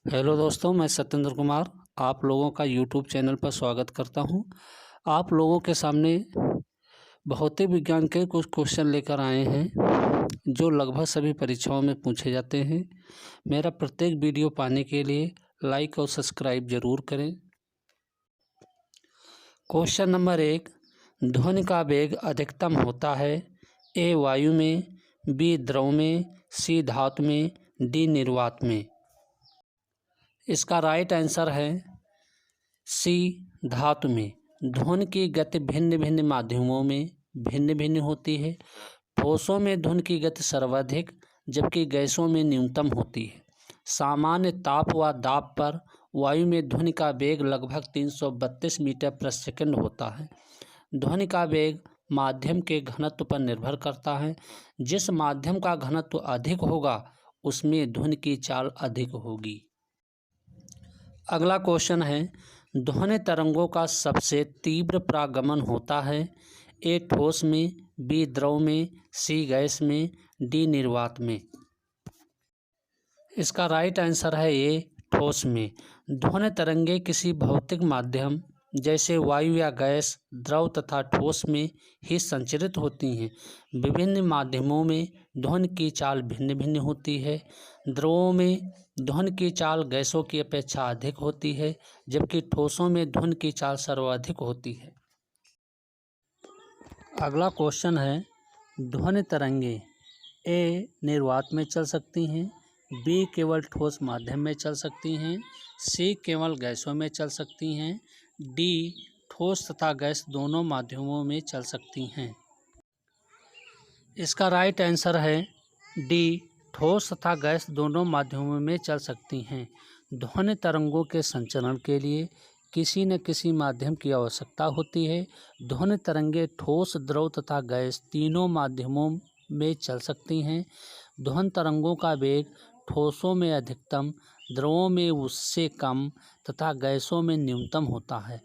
Hello दोस्तों, मैं सत्येंद्र कुमार आप लोगों का यूट्यूब चैनल पर स्वागत करता हूं। आप लोगों के सामने भौतिक विज्ञान के कुछ क्वेश्चन लेकर आए हैं जो लगभग सभी परीक्षाओं में पूछे जाते हैं। मेरा प्रत्येक वीडियो पाने के लिए लाइक और सब्सक्राइब जरूर करें। क्वेश्चन नंबर 1, ध्वनि का वेग अधिकतम होता है ए वायु में, बी द्रव में, सी धातु में, डी निर्वात में। इसका राइट आंसर है सी धातु में। ध्वनि की गति भिन्न भिन्न माध्यमों में भिन्न भिन्न होती है। ठोसों में ध्वनि की गति सर्वाधिक जबकि गैसों में न्यूनतम होती है। सामान्य ताप व दाब पर वायु में ध्वनि का वेग लगभग 332 मीटर प्रति सेकंड होता है। ध्वनि का वेग माध्यम के घनत्व पर निर्भर करता है। जिस माध्यम का घनत्व अधिक होगा उसमें ध्वनि की चाल अधिक होगी। अगला क्वेश्चन है, ध्वनि तरंगों का सबसे तीव्र परागमन होता है ए ठोस में, बी द्रव में, सी गैस में, डी निर्वात में। इसका राइट आंसर है ए ठोस में। ध्वनि तरंगे किसी भौतिक माध्यम जैसे वायु या गैस, द्रव तथा ठोस में ही संचरित होती हैं। विभिन्न माध्यमों में ध्वनि की चाल भिन्न भिन्न होती है। द्रवों में ध्वनि की चाल गैसों की अपेक्षा अधिक होती है जबकि ठोसों में ध्वनि की चाल सर्वाधिक होती है। अगला क्वेश्चन है, ध्वनि तरंगे ए निर्वात में चल सकती हैं, बी केवल ठोस माध्यम में चल सकती हैं, सी केवल गैसों में चल सकती हैं, डी ठोस तथा गैस दोनों माध्यमों में चल सकती हैं। इसका राइट आंसर है डी ठोस तथा गैस दोनों माध्यमों में चल सकती हैं। ध्वनि तरंगों के संचरण के लिए किसी न किसी माध्यम की आवश्यकता होती है। ध्वनि तरंगे ठोस, द्रव तथा गैस तीनों माध्यमों में चल सकती हैं। ध्वनि तरंगों का वेग ठोसों में अधिकतम, द्रवों में उससे कम तथा गैसों में न्यूनतम होता है।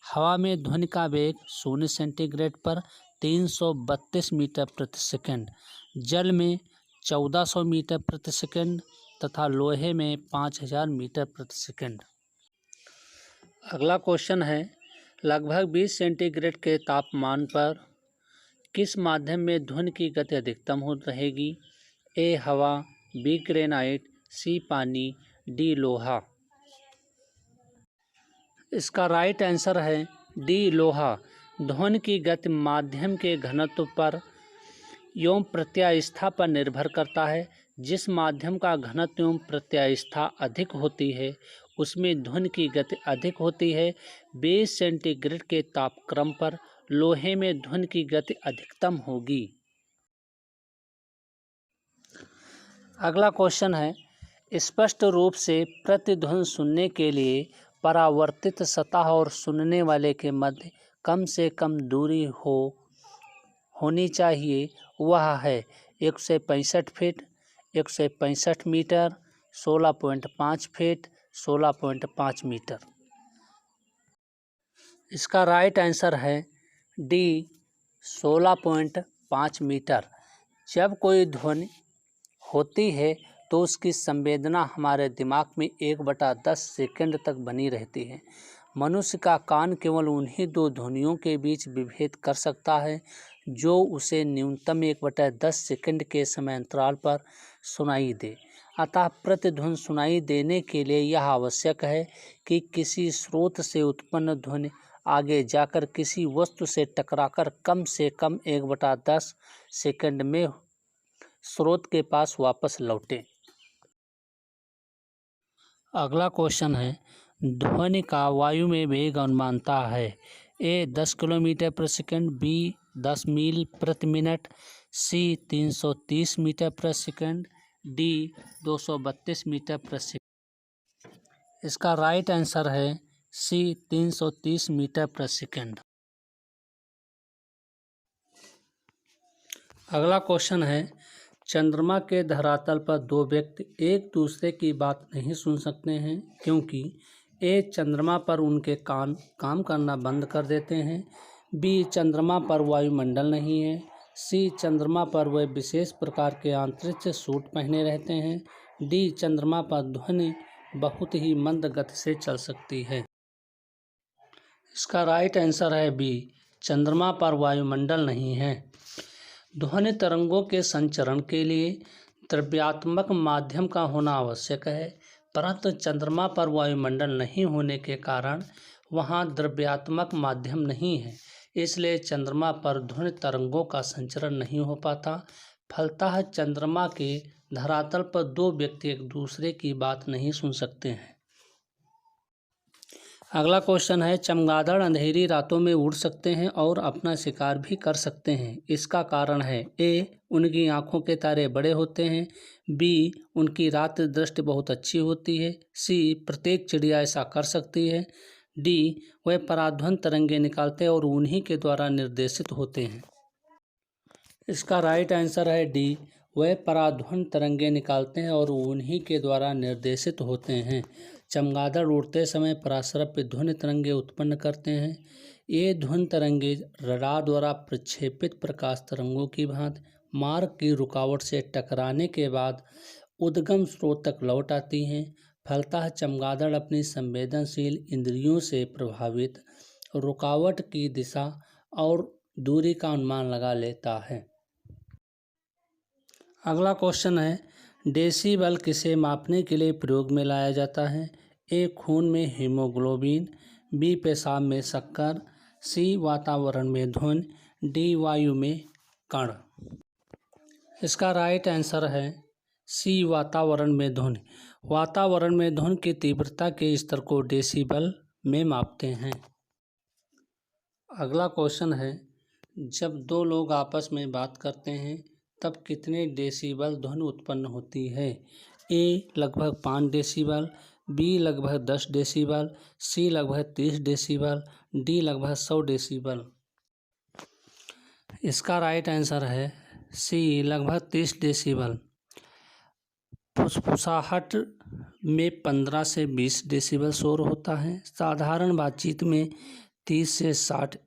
हवा में ध्वनि का वेग 0 सेंटीग्रेड पर 332 मीटर प्रति सेकंड, जल में 1400 मीटर प्रति सेकंड तथा लोहे में 5000 मीटर प्रति सेकंड। अगला क्वेश्चन है, लगभग 20 सेंटीग्रेड के तापमान पर किस माध्यम में ध्वनि की गति अधिकतम हो रहेगी ए हवा, बी ग्रेनाइट, सी पानी, डी लोहा। इसका राइट आंसर है डी लोहा। ध्वनि की गति माध्यम के घनत्व पर एवं प्रत्यास्थता पर निर्भर करता है। जिस माध्यम का घनत्व एवं प्रत्यास्थता अधिक होती है उसमें ध्वनि की गति अधिक होती है। 20 सेंटीग्रेड के तापक्रम पर लोहे में ध्वनि की गति अधिकतम होगी। अगला क्वेश्चन है, स्पष्ट रूप से प्रतिध्वनि सुनने के लिए परावर्तित सतह और सुनने वाले के मध्य कम से कम दूरी होनी चाहिए। वह है 165 फीट, 165 मीटर, 16.5 फीट, 16.5 मीटर। इसका राइट आंसर है डी 16.5 मीटर। जब कोई ध्वनि होती है तो उसकी संवेदना हमारे दिमाग में 1/10 सेकंड तक बनी रहती है। मनुष्य का कान केवल उन्हीं दो ध्वनियों के बीच विभेद कर सकता है जो उसे न्यूनतम 1/10 सेकंड के समय अंतराल पर सुनाई दे। अतः प्रतिध्वनि सुनाई देने के लिए यह आवश्यक है कि किसी स्रोत से उत्पन्न ध्वनि आगे जाकर किसी वस्तु से टकराकर कम से कम 1/10 सेकंड में स्रोत के पास वापस लौटे। अगला क्वेश्चन है, ध्वनि का वायु में वेग अनुमानता है ए 10 किलोमीटर प्रति सेकंड, बी 10 मील प्रति मिनट, सी 330 मीटर प्रति सेकंड, डी 232 मीटर प्रति सेकंड। इसका राइट आंसर है सी 330 मीटर प्रति सेकंड। अगला क्वेश्चन है, चंद्रमा के धरातल पर दो व्यक्ति एक दूसरे की बात नहीं सुन सकते हैं क्योंकि ए चंद्रमा पर उनके कान काम करना बंद कर देते हैं, बी चंद्रमा पर वायुमंडल नहीं है, सी चंद्रमा पर वे विशेष प्रकार के अंतरिक्ष सूट पहने रहते हैं, डी चंद्रमा पर ध्वनि बहुत ही मंद गति से चल सकती है। इसका राइट आंसर है बी, चंद्रमा पर वायुमंडल नहीं है। ध्वनि तरंगों के संचरण के लिए द्रव्यात्मक माध्यम का होना आवश्यक है, परंतु चंद्रमा पर वायुमंडल नहीं होने के कारण वहां द्रव्यात्मक माध्यम नहीं है, इसलिए चंद्रमा पर ध्वनि तरंगों का संचरण नहीं हो पाता। फलतः चंद्रमा के धरातल पर दो व्यक्ति एक दूसरे की बात नहीं सुन सकते हैं। अगला क्वेश्चन है, चमगादड़ अंधेरी रातों में उड़ सकते हैं और अपना शिकार भी कर सकते हैं, इसका कारण है ए, उनकी आंखों के तारे बड़े होते हैं, बी, उनकी रात दृष्टि बहुत अच्छी होती है, सी, प्रत्येक चिड़िया ऐसा कर सकती है, डी, वह पराध्वनि तरंगे निकालते हैं और उन्हीं के द्वारा निर्देशित होते हैं। इसका राइट आंसर है डी, वह पराध्वनि तरंगे निकालते हैं और उन्हीं के द्वारा निर्देशित होते हैं। चमगादड़ उड़ते समय पराश्रव्य ध्वनि तरंगे उत्पन्न करते हैं। ये ध्वनि तरंगे रडार द्वारा प्रक्षेपित प्रकाश तरंगों की भांति मार्ग की रुकावट से टकराने के बाद उद्गम स्रोत तक लौट आती हैं। फलतः चमगादड़ अपनी संवेदनशील इंद्रियों से प्रभावित रुकावट की दिशा और दूरी का अनुमान लगा लेता है। अगला क्वेश्चन है, डेसिबल किसे मापने के लिए प्रयोग में लाया जाता है? ए, खून में हीमोग्लोबिन, बी, पेशाब में शक्कर, सी, वातावरण में ध्वनि, डी, वायु में कण। इसका राइट आंसर है सी, वातावरण में ध्वनि। वातावरण में ध्वनि की तीव्रता के स्तर को डेसिबल में मापते हैं। अगला क्वेश्चन है, जब दो लोग आपस में बात करते हैं तब कितने डेसिबल ध्वनि उत्पन्न होती है? ए, लगभग 5 डेसिबल, बी, लगभग 10 डेसिबल, सी, लगभग 30 डेसिबल, डी, लगभग 100 डेसिबल। इसका राइट आंसर है सी, लगभग 30 डेसिबल। फुसफुसाहट में 15 से 20 डेसिबल शोर होता है। साधारण बातचीत में 30 से 60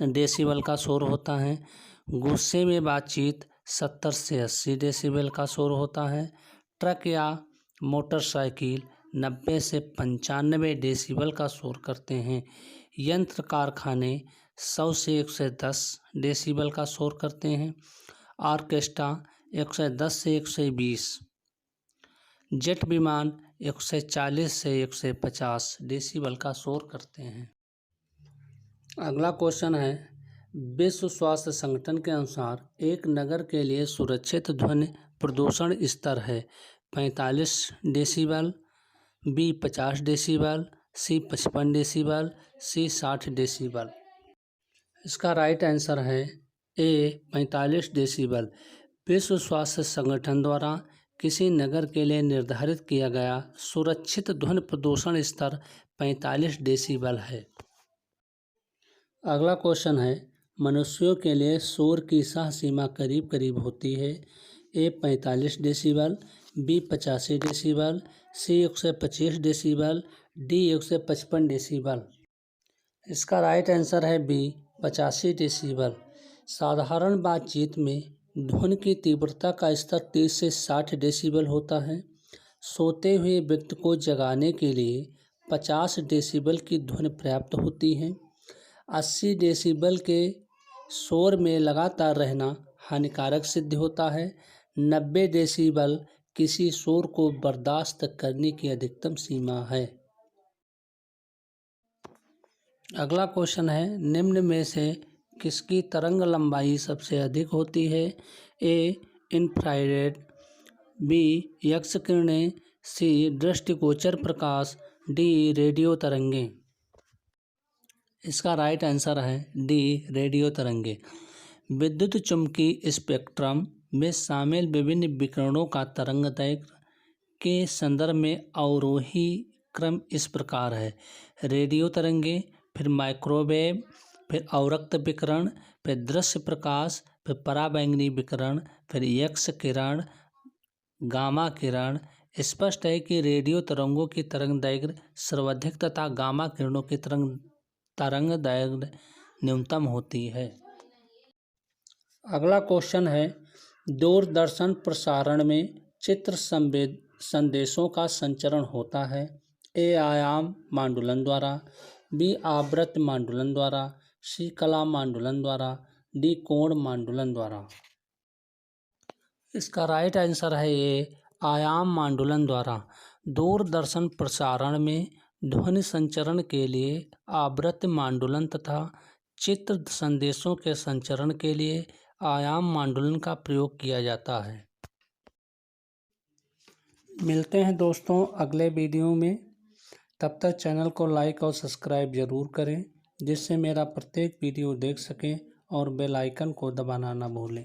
डेसिबल का शोर होता है। गुस्से में बातचीत 70 से 80 डेसिबल का शोर होता है। ट्रक या मोटरसाइकिल 90 से 95 डेसिबल का शोर करते हैं। यंत्र कारखाने 100 से 110 डेसिबल का शोर करते हैं। ऑर्केस्ट्रा 110 से 120, जेट विमान 140 से 150 डेसिबल का शोर करते हैं। अगला क्वेश्चन है, विश्व स्वास्थ्य संगठन के अनुसार एक नगर के लिए सुरक्षित ध्वनि प्रदूषण स्तर है 45 डेसिबल, बी 50 डेसिबल, सी 55 डेसिबल, सी 60 डेसिबल। इसका राइट आंसर है ए 45 डेसिबल। विश्व स्वास्थ्य संगठन द्वारा किसी नगर के लिए निर्धारित किया गया सुरक्षित ध्वनि प्रदूषण स्तर 45 डेसिबल है। अगला क्वेश्चन है, मनुष्यों के लिए शोर की सह सीमा करीब करीब होती है। ए 45 डेसिबल, बी 85 डेसिबल, सी 125 डेसिबल, डी 155 डेसिबल। इसका राइट आंसर है बी 85 डेसिबल। साधारण बातचीत में ध्वनि की तीव्रता का स्तर 30 से 60 डेसिबल होता है। सोते हुए व्यक्ति को जगाने के लिए 50 डेसिबल की ध्वनि पर्याप्त होती है। 80 डेसिबल के शोर में लगातार रहना हानिकारक सिद्ध होता है। 90 डेसिबल किसी शोर को बर्दाश्त करने की अधिकतम सीमा है। अगला क्वेश्चन है, निम्न में से किसकी तरंग लंबाई सबसे अधिक होती है? ए, इंफ्रारेड, बी, एक्स किरणें, सी, दृष्टिगोचर प्रकाश, डी, रेडियो तरंगे। इसका राइट आंसर है डी, रेडियो तरंगे। विद्युत चुम्बकीय स्पेक्ट्रम में शामिल विभिन्न विकिरणों का तरंग दैर्घ्य के संदर्भ में अवरोही क्रम इस प्रकार है: रेडियो तरंगे, फिर माइक्रोवेव, फिर अवरक्त विकिरण, फिर दृश्य प्रकाश, फिर पराबैंगनी विकिरण, फिर एक्स किरण, गामा किरण। स्पष्ट है कि रेडियो तरंगों की तरंग दैर्घ्य सर्वाधिक तथा गामा किरणों की तरंग दैर्घ्य न्यूनतम होती है। अगला क्वेश्चन है, दूरदर्शन प्रसारण में चित्र संदेशों का संचरण होता है। ए आयाम मांडुलन द्वारा, बी आवृत्त मांडुलन द्वारा, सी कला मांडुलन द्वारा, डी कोण मांडुलन द्वारा। इसका राइट आंसर है ए आयाम मांडुलन द्वारा। दूरदर्शन प्रसारण में ध्वनि संचरण के लिए आवृत्त मांडुलन तथा चित्र संदेशों के संचरण के लिए आयाम मांडुलन का प्रयोग किया जाता है। मिलते हैं दोस्तों अगले वीडियो में। तब तक चैनल को लाइक और सब्सक्राइब ज़रूर करें, जिससे मेरा प्रत्येक वीडियो देख सकें और बेल आइकन को दबाना ना भूलें।